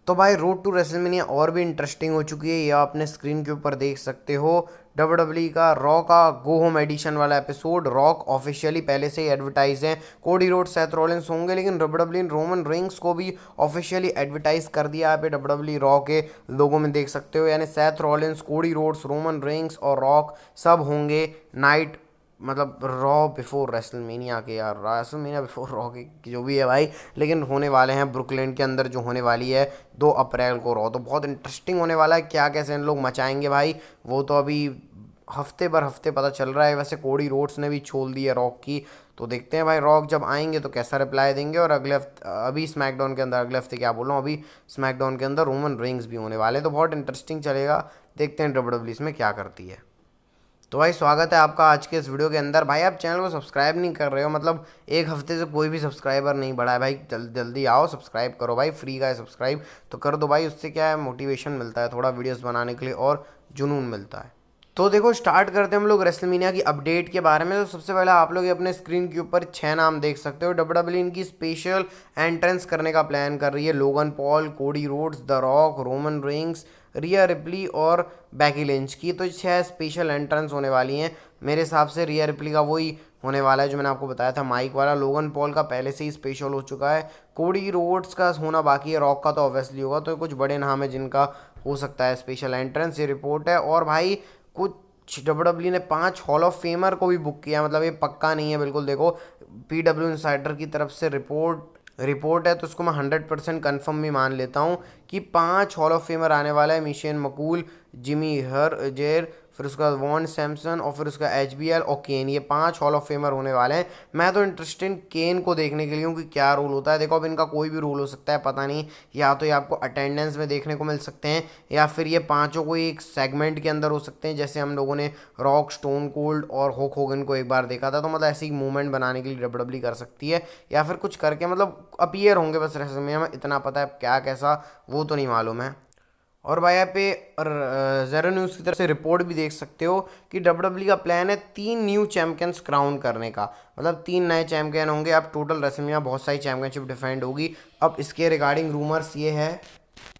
तो भाई road to WrestleMania और भी इंटरेस्टिंग हो चुकी है, ये आप अपने स्क्रीन के ऊपर देख सकते हो। WWE का रॉ का गो होम एडिशन वाला एपिसोड। रॉक ऑफिशियली पहले से ही एडवर्टाइज हैं, कोडी रोड सेथ रॉलिंस होंगे, लेकिन WWE ने रोमन रिंग्स को भी ऑफिशियली एडवर्टाइज कर दिया। यहाँ पे WWE रॉ के लोगो में देख सकते हो, यानी Seth Rollins, Cody Rhodes, Roman rings और रॉक सब होंगे नाइट, मतलब रॉ बिफोर रेसलमेनिया के, यार रेसलमेनिया बिफोर रॉ के जो भी है भाई, लेकिन होने वाले हैं ब्रुकलिन के अंदर जो होने वाली है 2 अप्रैल को रॉ। तो बहुत इंटरेस्टिंग होने वाला है, क्या कैसे इन लोग मचाएंगे भाई, वो तो अभी हफ्ते पता चल रहा है। वैसे कोडी रोड्स ने भी छोड़ दी है रॉक की, तो देखते हैं भाई रॉक जब आएंगे तो कैसा रिप्लाई देंगे। और अगले हफ्ते, अभी स्मैकडाउन के अंदर, अगले हफ्ते क्या बोल रहा हूँ, अभी स्मैकडाउन के अंदर रोमन रिंग्स भी होने वाले हैं, तो बहुत इंटरेस्टिंग चलेगा। देखते हैं डब्ल्यू इसमें क्या करती है। तो भाई स्वागत है आपका आज के इस वीडियो के अंदर। भाई आप चैनल को सब्सक्राइब नहीं कर रहे हो, मतलब एक हफ्ते से कोई भी सब्सक्राइबर नहीं बढ़ा है भाई, जल्दी आओ सब्सक्राइब करो भाई, फ्री का है सब्सक्राइब तो कर दो भाई। उससे क्या है, मोटिवेशन मिलता है थोड़ा वीडियोस बनाने के लिए और जुनून मिलता है। तो देखो स्टार्ट करते हैं हम लोग रेसलमेनिया की अपडेट के बारे में। तो सबसे पहले आप लोग ये अपने स्क्रीन के ऊपर 6 नाम देख सकते हो। डब्ल्यूडब्ल्यू इनकी स्पेशल एंट्रेंस करने का प्लान कर रही है। Logan Paul, Cody Rhodes, the rock, Roman rings, Riya replay और बैकी लिंच की तो 6 स्पेशल एंट्रेंस होने वाली हैं। मेरे हिसाब से रिया रिप्ली का वही होने वाला है जो मैंने आपको बताया था, माइक वाला। लोगन पॉल का पहले से ही स्पेशल हो चुका है। कोडी रोड्स का होना बाकी है, रॉक का तो ऑब्वियसली होगा। तो कुछ बड़े नाम है जिनका हो सकता है स्पेशल एंट्रेंस, ये रिपोर्ट है। और भाई कुछ डब्ल्यूडब्ल्यू ने 5 हॉल ऑफ फेमर को भी बुक किया, मतलब ये पक्का नहीं है बिल्कुल। देखो PW इंसाइडर की तरफ से रिपोर्ट है, तो उसको मैं 100% कन्फर्म भी मान लेता हूँ कि 5 हॉल ऑफ फेमर आने वाला है। मिशेन मकूल, जिमी हर जेर, फिर उसका वॉन सैमसन और फिर उसका HBL और केन, ये 5 हॉल ऑफ फेमर होने वाले हैं। मैं तो इंटरेस्टेड केन को देखने के लिए हूँ कि क्या रोल होता है। देखो अब इनका कोई भी रोल हो सकता है, पता नहीं, या तो ये आपको अटेंडेंस में देखने को मिल सकते हैं, या फिर ये पांचों को एक सेगमेंट के अंदर हो सकते हैं, जैसे हम लोगों ने रॉक, स्टोन कोल्ड और होक होगन को एक बार देखा था। तो मतलब ऐसी मूवमेंट बनाने के लिए डब्ल्यूडब्ल्यू कर सकती है, या फिर कुछ करके मतलब अपीयर होंगे बस रेसलमेनिया में, इतना पता है। क्या कैसा वो तो नहीं मालूम है। और भाई यहाँ पे ज़ेरो न्यूज़ की तरफ से रिपोर्ट भी देख सकते हो कि डब्ल्यूडब्ल्यू का प्लान है 3 न्यू चैंपियंस क्राउन करने का, मतलब 3 नए चैंपियन होंगे। अब टोटल रेसलमेनिया बहुत सारी चैंपियनशिप डिफेंड होगी। अब इसके रिगार्डिंग रूमर्स ये है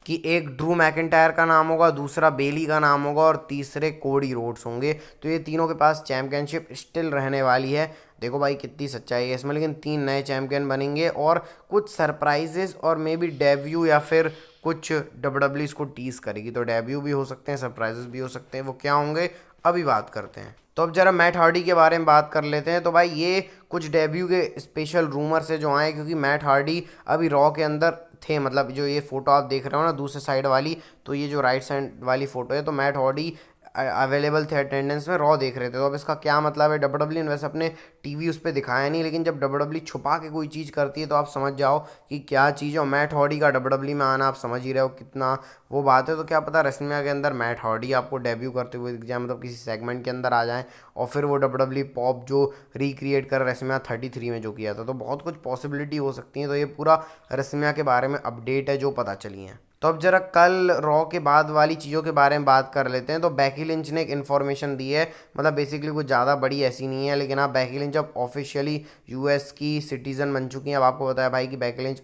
कि एक ड्रू मैकिंटायर का नाम होगा, दूसरा बेली का नाम होगा और तीसरे कोडी रोड्स होंगे। तो ये तीनों के पास चैंपियनशिप स्टिल रहने वाली है। देखो भाई कितनी सच्चाई है इसमें, लेकिन 3 नए चैंपियन बनेंगे और कुछ सरप्राइजेस और मे बी डेब्यू, या फिर कुछ डब्ल्यूडब्ल्यू इसको टीज करेगी, तो डेब्यू भी हो सकते हैं, सरप्राइजेस भी हो सकते हैं। वो क्या होंगे अभी बात करते हैं। तो अब जरा मैट हार्डी के बारे में बात कर लेते हैं। तो भाई ये कुछ डेब्यू के स्पेशल रूमर से जो आए, क्योंकि मैट हार्डी अभी रॉ के अंदर थे, मतलब जो ये फोटो आप देख रहे हो ना दूसरे साइड वाली, तो ये जो राइट साइड वाली फोटो है, तो मैट हार्डी अवेलेबल थे अटेंडेंस में, रॉ देख रहे थे। तो अब इसका क्या मतलब है, डब्ल्यूडब्ल्यू ने वैसे अपने टीवी उस पर दिखाया नहीं, लेकिन जब डब्ल्यूडब्ल्यू छुपा के कोई चीज़ करती है तो आप समझ जाओ कि क्या चीज़ है। और मैट हार्डी का डब्ल्यूडब्ल्यू में आना आप समझ ही रहे हो कितना वो बात है। तो क्या पता रेसलमेनिया के अंदर मैट हार्डी आपको डेब्यू करते हुए दिख जाए, मतलब किसी सेगमेंट के अंदर आ जाए, और फिर वो डब्ल्यूडब्ल्यू पॉप जो रिक्रिएट कर रेसलमेनिया 33 में जो किया था। तो बहुत कुछ पॉसिबिलिटी हो सकती है। तो ये पूरा रेसलमेनिया के बारे में अपडेट है जो पता चली है। तो अब जरा कल रॉ के बाद वाली चीज़ों के बारे में बात कर लेते हैं। तो बैकी लिंच ने एक इन्फॉर्मेशन दी है, मतलब बेसिकली कुछ ज़्यादा बड़ी ऐसी नहीं है, लेकिन आप बैकी लिंच अब ऑफिशियली US की सिटीज़न बन चुकी हैं। अब आपको बताया भाई कि बैकी लिंच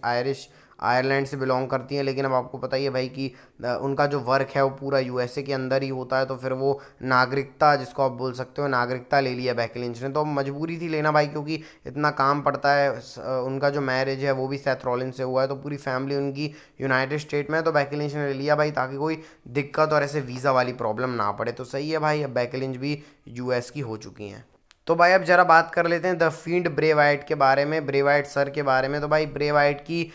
आयरलैंड से बिलोंग करती हैं, लेकिन अब आपको पता ही है भाई कि उनका जो वर्क है वो पूरा USA के अंदर ही होता है। तो फिर वो नागरिकता, जिसको आप बोल सकते हो, नागरिकता ले लिया बैकी लिंच ने। तो मजबूरी थी लेना भाई, क्योंकि इतना काम पड़ता है। उनका जो मैरिज है वो भी सेथ रॉलिंस से हुआ है, तो पूरी फैमिली उनकी यूनाइटेड स्टेट में है। तो बैकी लिंच ने ले लिया भाई, ताकि कोई दिक्कत और ऐसे वीज़ा वाली प्रॉब्लम ना पड़े। तो सही है भाई, अब बैकी लिंच भी US की हो चुकी हैं। तो भाई अब जरा बात कर लेते हैं द फील्ड ब्रे वाइट के बारे में, ब्रे वाइट सर के बारे में। तो भाई ब्रे वाइट की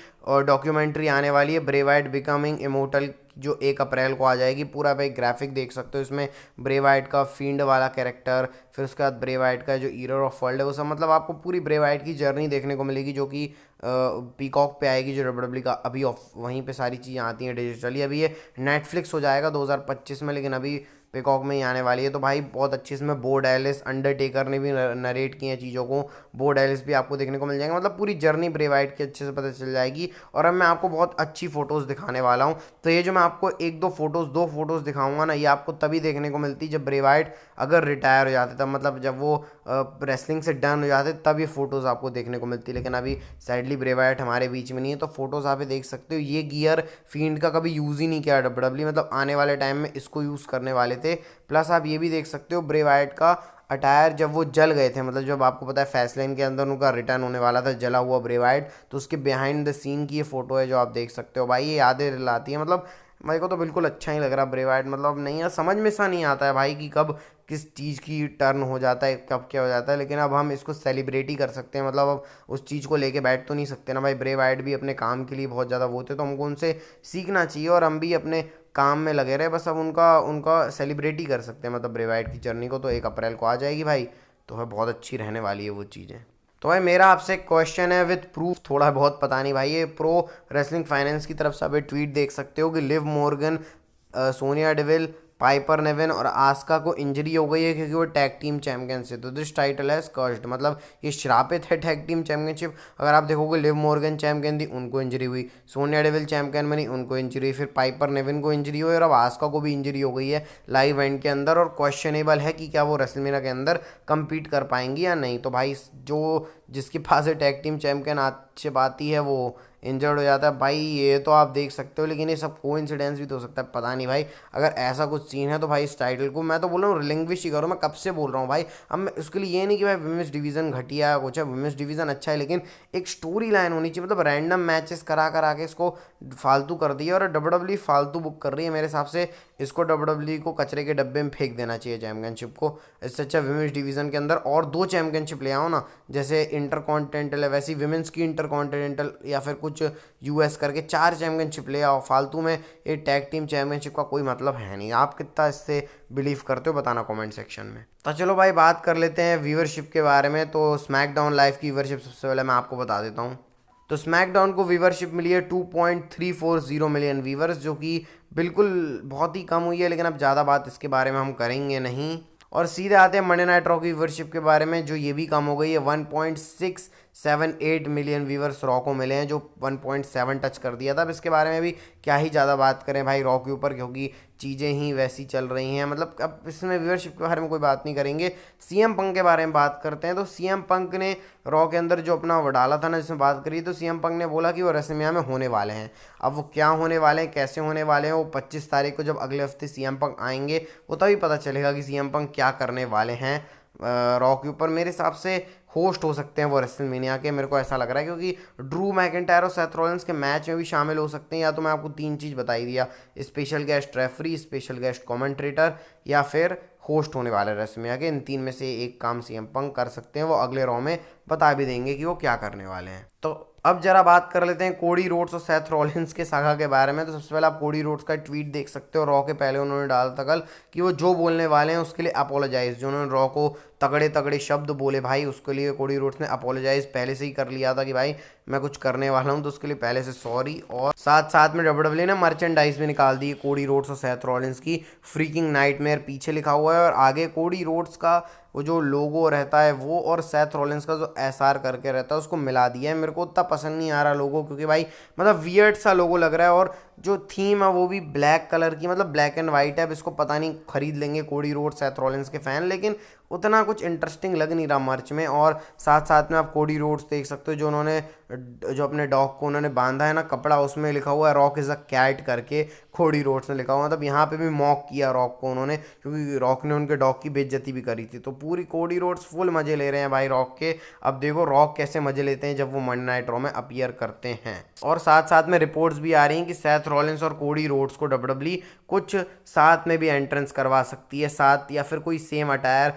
डॉक्यूमेंट्री आने वाली है, ब्रे वाइट बिकमिंग इमोर्टल, जो 1 अप्रैल को आ जाएगी। पूरा भाई ग्राफिक देख सकते हो इसमें, ब्रे वाइट का फील्ड वाला कैरेक्टर, फिर उसके बाद ब्रे वाइट का जो ईरर ऑफ वर्ल्ड है वो सब, मतलब आपको पूरी ब्रे वाइट की जर्नी देखने को मिलेगी, जो कि पीकॉक पे आएगी, जो डब्ल्यूडब्ल्यू का अभी वहीं पे सारी चीज़ें आती हैं डिजिटली। अभी ये नेटफ्लिक्स हो जाएगा 2025 में, लेकिन अभी पिकॉक में ही आने वाली है। तो भाई बहुत अच्छी इसमें बो डैलिस, अंडरटेकर ने भी नरेट किए हैं चीज़ों को, बो डैलिस भी आपको देखने को मिल जाएंगे। मतलब पूरी जर्नी ब्रे वाइट की अच्छे से पता चल जाएगी। और अब मैं आपको बहुत अच्छी फोटोज़ दिखाने वाला हूँ। तो ये जो मैं आपको एक दो फोटोज़ दिखाऊंगा ना, ये आपको तभी देखने को मिलती जब ब्रे वाइट अगर रिटायर हो जाते, तब मतलब जब वो रेसलिंग से डन हो जाते तब ये फोटोज़ आपको देखने को मिलती। लेकिन अभी सैडली ब्रे वाइट हमारे बीच में नहीं है। तो फोटोज़ आप देख सकते हो, ये गियर फील्ड का कभी यूज़ ही नहीं किया डब्ल्यूडब्ल्यू, मतलब आने वाले टाइम में इसको यूज़ करने वाले थे। प्लस आप ये भी देख सकते हो ब्रे वाइट का अटायर जब वो जल गए थे, मतलब जब आपको पता है फैसलाइन के अंदर उनका रिटर्न होने वाला था जला हुआ ब्रे वाइट, तो उसके बिहाइंड द सीन की ये फोटो है जो आप देख सकते हो। भाई ये यादें दिलाती है, मतलब मेरे को तो बिल्कुल अच्छा ही लग रहा ब्रे वाइट। मतलब नहीं यार, समझ में सा नहीं आता है भाई कि कब किस चीज़ की टर्न हो जाता है, कब क्या हो जाता है। लेकिन अब हम इसको सेलिब्रेट ही कर सकते हैं, मतलब अब उस चीज़ को लेके बैठ तो नहीं सकते ना भाई। ब्रे वाइट भी अपने काम के लिए बहुत ज़्यादा वो थे, तो हमको उनसे सीखना चाहिए और हम भी अपने काम में लगे रहे। बस अब उनका उनका सेलिब्रेट ही कर सकते हैं, मतलब ब्रे वाइट की जर्नी को। तो 1 अप्रैल को आ जाएगी भाई, तो है बहुत अच्छी रहने वाली है वो चीज़ें। तो भाई मेरा आपसे एक क्वेश्चन है विद प्रूफ, थोड़ा बहुत पता नहीं भाई, ये प्रो रेसलिंग फाइनेंस की तरफ से आप ट्वीट देख सकते हो कि Liv Morgan, Sonya Deville, Piper Niven और आस्का को इंजरी हो गई है क्योंकि वो टैग टीम चैंपियन से। तो दिस टाइटल है कर्स्ड, मतलब ये श्रापित है टैग टीम चैंपियनशिप। अगर आप देखोगे लिव मॉर्गन चैंपियन थी, उनको इंजरी हुई, सोनिया डेविल चैंपियन बनी, उनको इंजरी हुई, फिर पाइपर नेविन को इंजरी हुई और अब आस्का को भी इंजरी हो गई है लाइव इवेंट के अंदर। और क्वेश्चनेबल है कि क्या वो रेसलमेनिया के अंदर compete कर पाएंगी या नहीं। तो भाई जो जिसके पास टैग टीम चैंपियन अच्छी आती है वो इंजर्ड हो जाता है भाई, ये तो आप देख सकते हो। लेकिन ये सब कोइंसिडेंस भी तो हो सकता है, पता नहीं भाई। अगर ऐसा कुछ सीन है तो भाई इस टाइटल को मैं तो बोल रहा हूँ रिलिंग्विश ही करो। मैं कब से बोल रहा हूँ भाई। अब मैं उसके लिए ये नहीं कि भाई वुमेन्स डिवीज़न घटिया है कुछ है, वुमेन्स डिवीज़न अच्छा है, लेकिन एक स्टोरी लाइन होनी चाहिए। मतलब रैंडम मैचेस करा के इसको फालतू कर दिया और डब्ल्यूडब्ल्यू फालतू बुक कर रही है मेरे हिसाब से। इसको डब्ल्यूडब्ल्यू को कचरे के डब्बे में फेंक देना चाहिए चैंपियनशिप को। इससे अच्छा वुमेन्स डिवीज़न के अंदर और 2 चैंपियनशिप ले आओ ना, जैसे इंटरकॉन्टिनेंटल है वैसी विमेंस की इंटरकॉन्टिनेंटल, या फिर कुछ यूएस करके 4 चैंपियनशिप ले आओ। फालतू में ये टैग टीम चैंपियनशिप का कोई मतलब है नहीं। आप कितना इससे बिलीव करते हो बताना कमेंट सेक्शन में। तो चलो भाई बात कर लेते हैं व्यूअरशिप के बारे में। तो स्मैकडाउन लाइव की व्यूअरशिप सबसे पहले मैं आपको बता देता हूँ। तो स्मैकडाउन को व्यूअरशिप मिली है 2.340 मिलियन व्यूअर्स, जो कि बिल्कुल बहुत ही कम हुई है। लेकिन अब ज़्यादा बात इसके बारे में हम करेंगे नहीं और सीधे आते हैं मंडे नाइट रॉ की व्यूअरशिप के बारे में, जो ये भी कम हो गई है। 1.678 मिलियन व्यूअर्स रॉ को मिले हैं, जो 1.7 टच कर दिया था। अब इसके बारे में भी क्या ही ज़्यादा बात करें भाई रॉ के ऊपर, क्योंकि चीज़ें ही वैसी चल रही हैं। मतलब अब इसमें व्यूअरशिप के बारे में कोई बात नहीं करेंगे। सीएम पंक के बारे में बात करते हैं। तो सीएम पंक ने रॉ के अंदर जो अपना वो डाला था ना, जिसमें बात करी, तो सीएम पंक ने बोला कि वो रेसलमेनिया में होने वाले हैं। अब वो क्या होने वाले हैं, कैसे होने वाले हैं, वो 25 तारीख को जब अगले हफ्ते सीएम पंक आएंगे वो तभी पता चलेगा कि सीएम पंक क्या करने वाले हैं रॉ के ऊपर। मेरे हिसाब से होस्ट हो सकते हैं वो रेसलमेनिया के, मेरे को ऐसा लग रहा है, क्योंकि ड्रू मैकिंटायर और सेथ रॉलिंस के मैच में भी शामिल हो सकते हैं। या तो मैं आपको 3 चीज़ बता ही दिया, special guest referee, special guest commentator, या फिर होस्ट होने वाले रेसलमेनिया के। इन 3 में से एक काम सीएम पंक कर सकते हैं। वो अगले रॉ में बता भी देंगे कि वो क्या करने वाले हैं। तो अब जरा बात कर लेते हैं कोडी रोड्स और सेथ रॉलिंस के सागा के बारे में। तो सबसे पहले आप कोडी रोड्स का ट्वीट देख सकते हो। रॉ के पहले उन्होंने डाला था कल कि वो जो बोलने वाले हैं उसके लिए अपोलोजाइज, जो उन्होंने रॉ को तगड़े तगड़े शब्द बोले भाई, उसके लिए कोडी रोड्स ने अपोलोजाइज पहले से ही कर लिया था कि भाई मैं कुछ करने वाला हूँ, तो उसके लिए पहले से सॉरी। और साथ साथ में डब्ल्यूडब्ल्यू ने मर्चेंडाइज भी निकाल दी कोडी रोड्स और सेथ रॉलिंस की, फ्रीकिंग नाइटमेयर पीछे लिखा हुआ है और आगे कोडी रोड्स का वो जो लोगो रहता है वो और सेथ रॉलिंस का जो एसआर करके रहता है उसको मिला दिया है। मेरे को उतना पसंद नहीं आ रहा लोगो, क्योंकि भाई मतलब वियर्ड सा लोगो लग रहा है। और जो थीम है वो भी ब्लैक कलर की, मतलब ब्लैक एंड वाइट है। अब इसको पता नहीं खरीद लेंगे कोडी रोड्स सेथ रॉलिंस के फैन, लेकिन उतना कुछ इंटरेस्टिंग लग नहीं रहा मर्च में। और साथ साथ में आप कोडी रोड्स देख सकते हो, जो उन्होंने जो अपने डॉग को उन्होंने बांधा है ना कपड़ा, उसमें लिखा हुआ है रॉक इज़ अ कैट करके, कोडी रोड्स ने लिखा हुआ। मतलब यहाँ पे भी मॉक किया रॉक को उन्होंने, क्योंकि रॉक ने उनके डॉग की बेइज्जती भी करी थी। तो पूरी कोडी रोड्स फुल मजे ले रहे हैं भाई रॉक के। अब देखो रॉक कैसे मजे लेते हैं जब वो मंडे नाइट रॉ में अपीयर करते हैं। और साथ साथ में रिपोर्ट्स भी आ रही हैं कि सेथ रॉलिंस और कोडी रोड्स को डब्ल्यूडब्ल्यू कुछ साथ में भी एंट्रेंस करवा सकती है साथ, या फिर कोई सेम अटायर,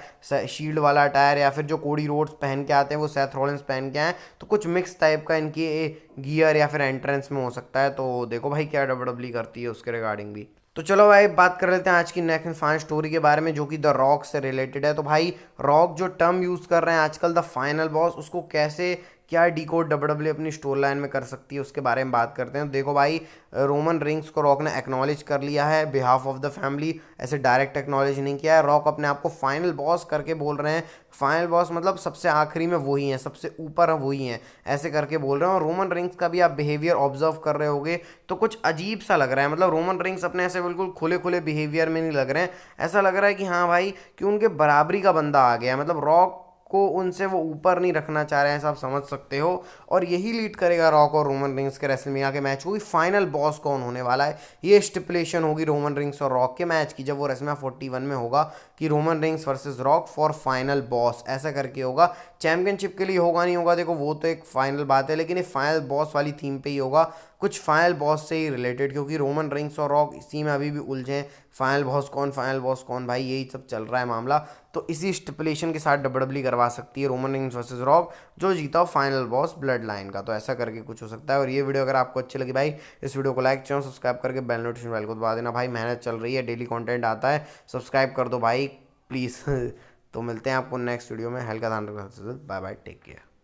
शील्ड वाला अटायर, या फिर जो कोडी रोड्स पहन के आते हैं वो सेथ रॉलिंस पहन के आए, तो कुछ मिक्स टाइप का इनकी गियर या फिर एंट्रेंस में हो सकता है। तो देखो भाई क्या डब्ल्यूडब्ल्यू करती है उसके रिगार्डिंग भी। तो चलो भाई बात कर लेते हैं आज की नेक्स्ट एंड फाइनल स्टोरी के बारे में, जो कि द रॉक से रिलेटेड है। तो भाई रॉक जो टर्म यूज़ कर रहे हैं आजकल द फाइनल बॉस, उसको कैसे क्या डिकोड डब्ल्यूडब्ल्यूई अपनी स्टोरी लाइन में कर सकती है उसके बारे में बात करते हैं। देखो भाई, रोमन रिंग्स को रॉक ने एक्नॉलेज कर लिया है बिहाफ ऑफ द फैमिली, ऐसे डायरेक्ट एक्नॉलेज नहीं किया है। रॉक अपने आप को फाइनल बॉस करके बोल रहे हैं, फाइनल बॉस मतलब सबसे आखिरी में वही है, सबसे ऊपर वही है, ऐसे करके बोल रहे हैं। और रोमन रिंग्स का भी आप बिहेवियर ऑब्जर्व कर रहे होगे तो कुछ अजीब सा लग रहा है, मतलब रोमन रिंग्स अपने ऐसे बिल्कुल खुले खुले बिहेवियर में नहीं लग रहे हैं। ऐसा लग रहा है कि हाँ भाई, कि उनके बराबरी का बंदा आ गया है, मतलब रॉक को उनसे वो ऊपर नहीं रखना चाह रहे हैं, ऐसा आप समझ सकते हो। और यही लीड करेगा रॉक और रोमन रिंग्स के रेसलमेनिया के मैच को कि फाइनल बॉस कौन होने वाला है। ये स्टिपुलेशन होगी रोमन रिंग्स और रॉक के मैच की जब वो रेसलमेनिया 41 में होगा, कि Roman rings versus rock for final boss, ऐसा करके होगा। चैंपियनशिप के लिए होगा नहीं होगा देखो वो तो एक फाइनल बात है, लेकिन ये फाइनल बॉस वाली थीम पे ही होगा, कुछ फाइनल बॉस से ही रिलेटेड, क्योंकि रोमन रिंग्स और रॉक इसी में अभी भी उलझे हैं। फाइनल बॉस कौन भाई, यही सब चल रहा है मामला। तो इसी स्टिपुलेशन के साथ डब्ल्यूडब्ल्यूई करवा सकती है रोमन रिंग्स वर्सेस रॉक, जो जीता हो फाइनल बॉस ब्लड लाइन का। तो ऐसा करके कुछ हो सकता है। और ये वीडियो अगर आपको अच्छी लगी भाई, इस वीडियो को लाइक चैनल सब्सक्राइब करके बेल नोटिफिकेशन बेल को दबा देना भाई, मेहनत चल रही है, डेली कंटेंट आता है, सब्सक्राइब कर दो भाई प्लीज़। तो मिलते हैं आपको नेक्स्ट वीडियो में, हेल्थ का ध्यान रखना, बाय बाय, टेक केयर।